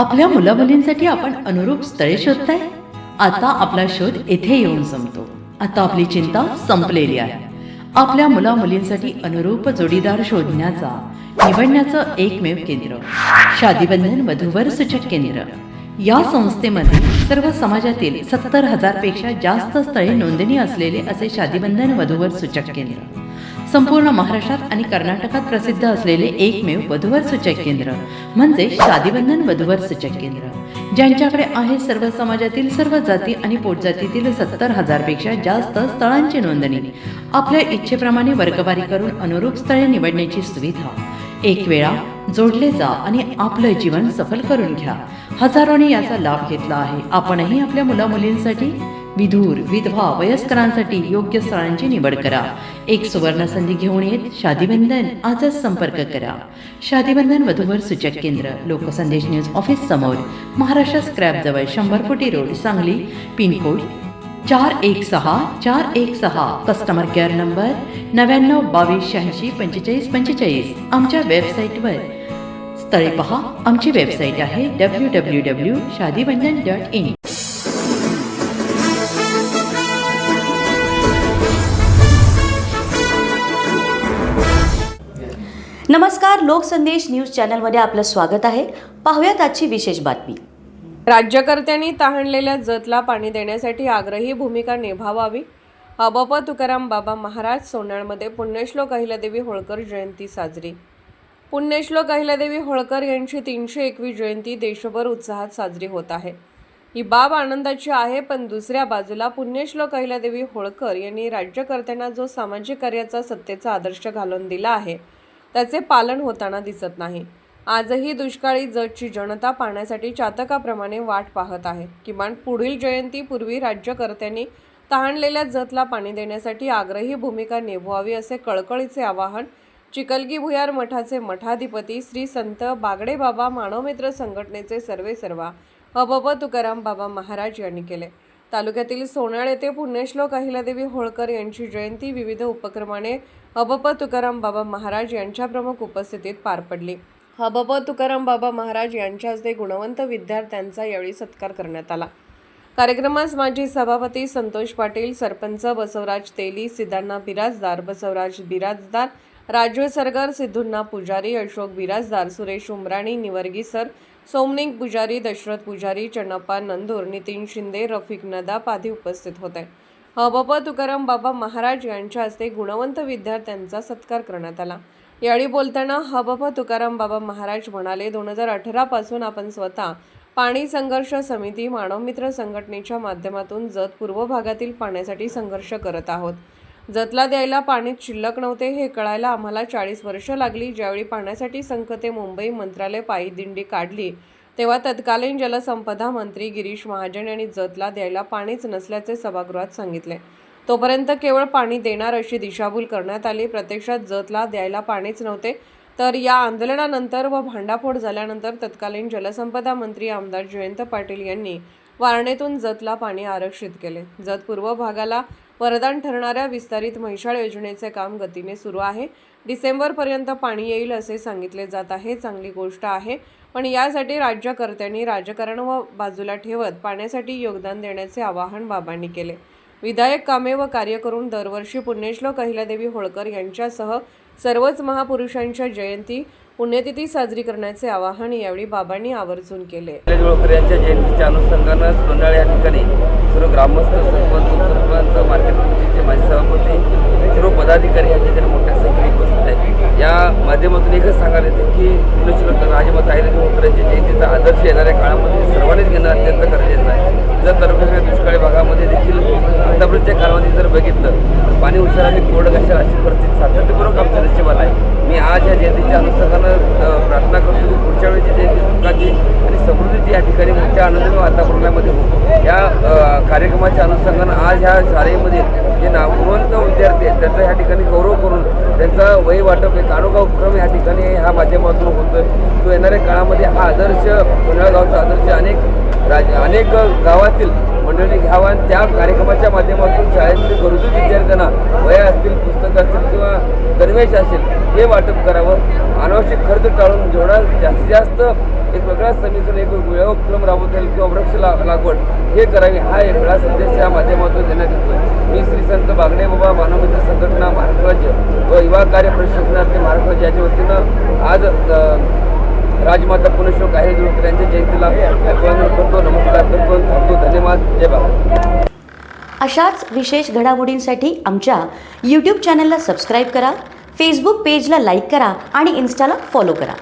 आपल्या मुलामुलींसाठी आपण अनुरूप स्थळे शोधताय? आता आपला शोध येथे येऊन संपतो. आता आपली चिंता संपलेली आहे. आपल्या मुलामुलींसाठी अनुरूप जोडीदार शोधण्याचा निवडण्याचं एकमेव केंद्र शादीबंधन वधूवर सूचक केंद्र. या संस्थेमध्ये सर्व समाजातील 70,000 पेक्षा जास्त स्थळे नोंदणी असलेले असे शादीबंधन वधूवर सूचक केंद्र. संपूर्ण महाराष्ट्रात आणि कर्नाटकात प्रसिद्ध असलेले एकमेव वधूवर सूचक केंद्र म्हणजे शादीबंधन वधूवर सूचक केंद्र, ज्यांच्याकडे आहे सर्व समाजातील सर्व जाती आणि पोटजातीतील 70,000 पेक्षा जास्त स्थळांची नोंदणी. आपल्या इच्छेप्रमाणे वर्गवारी करून अनुरूप स्थळे निवडण्याची सुविधा. एक वेळा जोडले जा आणि आपलं जीवन सफल करून घ्या. हजारोंनी याचा लाभ घेतला आहे. आपणही आपल्या मुलामुलींसाठी, विधूर, विधवा, वयस्करांसाठी योग्य स्थळांची निवड करा. एक सुवर्ण संधी घेऊन येत शादीबंधन. आजच संपर्क करा. शादीबंधन वधूवर सूचक केंद्र, लोकसंदेश न्यूज ऑफिस समोर, महाराष्ट्र स्क्रॅप जवळ, 100 फुटी road, Sangli. Pincode 416416. Customer care number 9922864545. आमच्या वेबसाईटवर स्थळे पहा. आमची वेबसाईट आहे www.shadibandhan.in. नमस्कार, लोकसंदेश न्यूज चॅनलमध्ये आपलं स्वागत आहे. पाहूयात आजची विशेष बातमी. राज्यकर्त्यांनी तहानलेल्या जतला पाणी देण्यासाठी आग्रही भूमिका निभावावी. हबप तुकाराम बाबा महाराज. सोनाळमध्ये पुण्यश्लोक अहिल्यादेवी होळकर जयंती साजरी. पुण्यश्लोक अहिल्यादेवी होळकर यांची 301वी जयंती देशभर उत्साहात साजरी होत आहे. ही बाब आनंदाची आहे, पण दुसऱ्या बाजूला पुण्यश्लोक अहिल्यादेवी होळकर यांनी राज्यकर्त्यांना जो सामाजिक कार्याचा सत्तेचा आदर्श घालून दिला आहे त्याचे पालन होताना दिसत नाही. आजही दुष्काळी जतची जनता पाण्यासाठी चातकाप्रमाणे वाट पाहत आहे. किमान पुढील जयंतीपूर्वी राज्यकर्त्यांनी तहानलेल्या जतला पाणी देण्यासाठी आग्रही भूमिका निभवावी असे कळकळीचे आवाहन चिकलगी भुयार मठाचे मठाधिपती श्री संत बागडे बाबा मानवमित्र संघटनेचे सर्वेसर्वा हबप तुकाराम बाबा महाराज यांनी केले. तालुक्यातील सोनाळ येथे पुण्यश्लोक अहिल्यादेवी होळकर यांची जयंती विविध उपक्रमाने हबप तुकाराम बाबा महाराज यांच्या प्रमुख उपस्थितीत पार पडली. हबप तुकाराम बाबा महाराज यांच्या हस्ते गुणवंत विद्यार्थ्यांचा यावेळी सत्कार करण्यात आला. कार्यक्रमास माजी सभापती संतोष पाटील, सरपंच बसवराज तेली, सिद्धांना बिराजदार, बसवराज बिराजदार, राजू सरगर, सिद्धुन्ना पुजारी, अशोक बिराजदार, सुरेश उमराणी, निवर्गी सर, सोमनिंग पुजारी, दशरथ पुजारी, चन्नप्पा नंदूर, नितीन शिंदे, रफिक नदाप आदी उपस्थित होते. हबप तुकाराम बाबा महाराज यांच्या हस्ते गुणवंत विद्यार्थ्यांचा सत्कार करण्यात आला. यावेळी बोलताना हबप तुकाराम बाबा महाराज म्हणाले, 2018 पासून आपण स्वतः पाणी संघर्ष समिती मानवमित्र संघटनेच्या माध्यमातून जत पूर्व भागातील पाण्यासाठी संघर्ष करत आहोत. जतला द्यायला पाणी शिल्लक नव्हते हे कळायला आम्हाला 40 वर्ष लागली. ज्यावेळी पाण्यासाठी संकते मुंबई मंत्रालय पायी दिंडी काढली तेव्हा तत्कालीन जलसंपदा मंत्री गिरीश महाजन यांनी जतला द्यायला पाणीच नसल्याचे सभागृहात सांगितले. तोपर्यंत केवळ पाणी देणार अशी दिशाभूल करण्यात आली. प्रत्यक्षात जतला द्यायला पाणीच नव्हते. तर या आंदोलनानंतर व भांडाफोड झाल्यानंतर तत्कालीन जलसंपदा मंत्री आमदार जयंत पाटील यांनी वारणेतून जतला पाणी आरक्षित केले. जत पूर्व भागाला वरदान ठरणाऱ्या विस्तारित म्हैसाळ योजनेचे काम गतीने सुरू आहे. डिसेंबरपर्यंत पाणी येईल असे सांगितले जात आहे. चांगली गोष्ट आहे, पण यासाठी राज्यकर्त्यांनी राजकारण व बाजूला ठेवत पाण्यासाठी योगदान देण्याचे आवाहन बाबांनी केले. विधायक कामे व कार्य करून दरवर्षी पुण्यश्लोक अहिल्यादेवी होळकर यांच्यासह सर्वच महापुरुषांच्या जयंती पुण्यतिथी साजरी करण्याचे आवाहन यावेळी बाबांनी आवर्जून केले. होळकर यांच्या जयंतीच्या अनुषंगाने सोनाळ या ठिकाणी सर्व ग्रामस्थ, सरपंच, मार्केट कमिटीचे माजी सभापती, सर्व पदाधिकारी या ठिकाणी मोठ्या संख्येने उपस्थित आहेत. या माध्यमातून एकच सांगायला येते की पुण्यश्लोक राजमाता अहिल्यादेवी होळकर यांच्या जयंतीचा आदर्श येणाऱ्या काळामध्ये सर्वांनीच घेणं अत्यंत गरजेचं आहे. जर तालुक्याच्या दुष्काळी भागामध्ये देखील आतापर्यंतच्या काळामध्ये जर बघितलं पाणी उशिराने कोरडं घासेल अशी परिस्थिती सातत्यपूर्वक आमच्या नशिबाला आहे. मी आज या जयंतीच्या अनुषंगानं प्रार्थना करतो की पुढच्या वेळेची जयंती सुखाची आणि समृद्धीची या ठिकाणी मोठ्या आनंदाने वातावरणामध्ये हो. या कार्यक्रमाच्या अनुषंगानं आज ह्या शाळेमध्ये जे गुणवंत विद्यार्थी आहेत त्याचा ह्या ठिकाणी गौरव करून त्यांचा वही वाटप एक अनोखा उपक्रम ह्या ठिकाणी ह्या माध्यमातून होतो. तो येणाऱ्या काळामध्ये हा आदर्श सोनाळ गावचा आदर्श अनेक अनेक गावातील मंडळी घ्यावा आणि त्या कार्यक्रमाच्या माध्यमातून शाळेतील गरजू विद्यार्थ्यांना वह्या असतील, पुस्तकं असतील किंवा गणवेश असेल हे वाटप करावं. अनावश्यक खर्च टाळून जेवढा जास्तीत जास्त एक वेगळा समीकरण, एक वेगळा उपक्रम राबवता येईल किंवा वृक्ष लागवड हे करावी, हा एक वेगळा संदेश या माध्यमातून देण्यात येतो. मी श्री संत बागडे बाबा मानवमित्र संघटना महाराष्ट्र राज्य व युवा कार्य प्रशिक्षणार्थी महाराष्ट्र राज्य याच्या वतीनं आज राजमाता पुण्यश्लोक अहिल्यादेवी यांच्या जयंतीला अभिवादन करतो, नमस्कार करतो, थांबतो. धन्यवाद. जय बाबा. अशाच विशेष घडामोडींसाठी आमच्या यूट्यूब चॅनलला सबस्क्राईब करा, फेसबुक पेजला लाईक करा आणि इन्स्टाला फॉलो करा.